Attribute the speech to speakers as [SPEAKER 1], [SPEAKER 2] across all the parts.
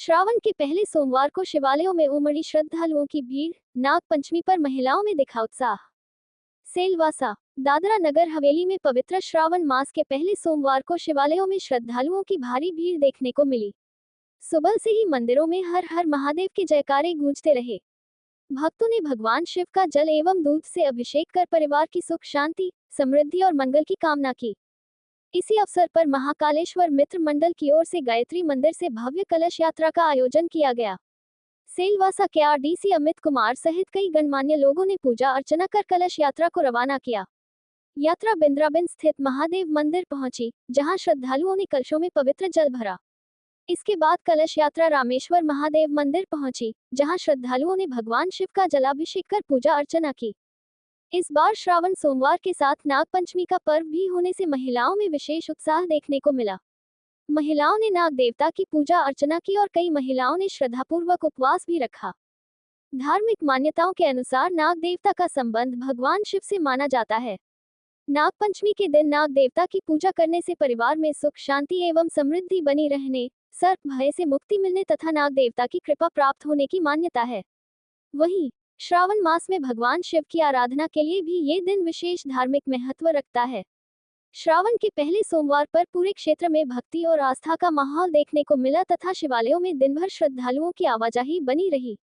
[SPEAKER 1] श्रावण के पहले सोमवार को शिवालयों में उमड़ी श्रद्धालुओं की भीड़। नाग पंचमी पर महिलाओं में दिखा उत्साह। सेलवासा, दादरा नगर हवेली में पवित्र श्रावण मास के पहले सोमवार को शिवालयों में श्रद्धालुओं की भारी भीड़ देखने को मिली। सुबह से ही मंदिरों में हर हर महादेव के जयकारे गूंजते रहे। भक्तों ने भगवान शिव का जल एवं दूध से अभिषेक कर परिवार की सुख शांति, समृद्धि और मंगल की कामना की। इसी अवसर पर महाकालेश्वर मित्र मंडल की ओर से गायत्री मंदिर से भव्य कलश यात्रा का आयोजन किया गया। सेलवासा के आरडीसी अमित कुमार सहित कई गणमान्य लोगों ने पूजा अर्चना कर कलश यात्रा को रवाना किया। यात्रा बिंद्राबिंद स्थित महादेव मंदिर पहुंची, जहां श्रद्धालुओं ने कलशों में पवित्र जल भरा। इसके बाद कलश यात्रा रामेश्वर महादेव मंदिर पहुंची, जहां श्रद्धालुओं ने भगवान शिव का जलाभिषेक कर पूजा अर्चना की। इस बार श्रावण सोमवार के साथ नाग पंचमी का पर्व भी होने से महिलाओं में विशेष उत्साह देखने को मिला। महिलाओं ने नाग देवता की पूजा अर्चना की और कई महिलाओं ने श्रद्धापूर्वक उपवास भी रखा। धार्मिक मान्यताओं के अनुसार नाग देवता का संबंध भगवान शिव से माना जाता है। नाग पंचमी के दिन नाग देवता की पूजा करने से परिवार में सुख शांति एवं समृद्धि बनी रहने, सर्प भय से मुक्ति मिलने तथा नाग देवता की कृपा प्राप्त होने की मान्यता है। वहीं श्रावण मास में भगवान शिव की आराधना के लिए भी ये दिन विशेष धार्मिक महत्व रखता है। श्रावण के पहले सोमवार पर पूरे क्षेत्र में भक्ति और आस्था का माहौल देखने को मिला तथा शिवालयों में दिन भर श्रद्धालुओं की आवाजाही बनी रही।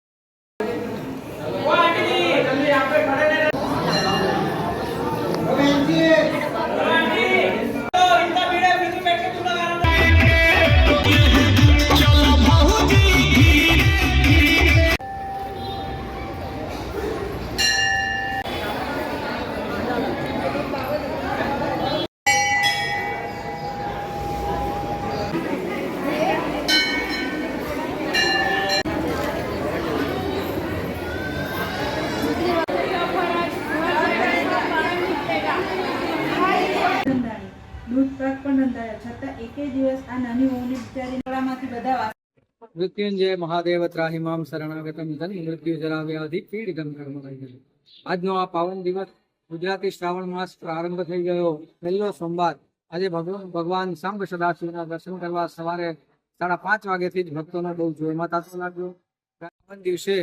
[SPEAKER 2] दूध ट्रक पण नंदाया छતાં एके दिवस आ नानी वहुनी बिचारी गळाમાંથી બધા
[SPEAKER 3] मृत्युंजय महादेव त्राहिमाम शरणागतम धन मृत्यु जरा व्याधि पीड़ितम कर्म रही। આજનો આ પાવન દિવસ ગુજરાતી શ્રાવણ માસ પ્રારંભ થઈ ગયો પહેલો સોમવાર। આજે ભગવાન સાંબ સદાશિવના દર્શન કરવા સવારે 5:30 વાગ્યાથી જ ભક્તોનો બહુ જોરમાં તાતો લાગ્યો। પ્રારંભ દિવસે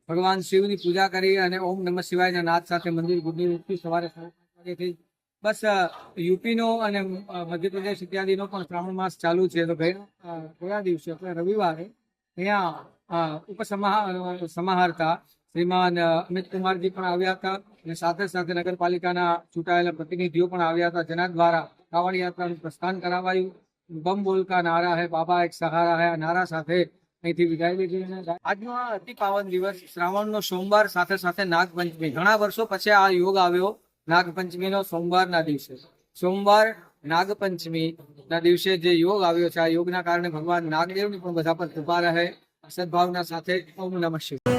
[SPEAKER 3] ભગવાન શિવની પૂજા કરી અને ઓમ નમઃ શિવાયના નાદ સાથે મંદિર ગુડની ઉઠી સવારે 5:30 વાગ્યાથી બસ યુપીનો અને મધ્યપ્રદેશ ઇત્યાદિનો પણ શ્રાવણ માસ ચાલુ છે। તો ગયા દિવસે એટલે રવિવારે અહીંયા સમાહર્તા શ્રીમાન અમિત કુમારજી પણ આવ્યા હતા અને સાથે સાથે નગરપાલિકાના ચૂંટાયેલા પ્રતિનિધિઓ પણ આવ્યા હતા, જેના દ્વારા કાવડ યાત્રાનું પ્રસ્થાન કરાવાયું। બમ બોલકા નારા હે બાબા એક સહારા હે આ નારા સાથે અહીંથી વિદાય લીધી। આજનો આ અતિ પાવન દિવસ શ્રાવણનો સોમવાર સાથે સાથે નાગપંચમી, ઘણા વર્ષો પછી આ યોગ આવ્યો। નાગપંચમીનો સોમવારના દિવસે સોમવાર નાગપંચમીના દિવસે જે યોગ આવ્યો છે, આ યોગના કારણે ભગવાન નાગદેવની પણ બધા પર કૃપા રહે। સદભાવના સાથે ઓમ નમઃ શિવાય।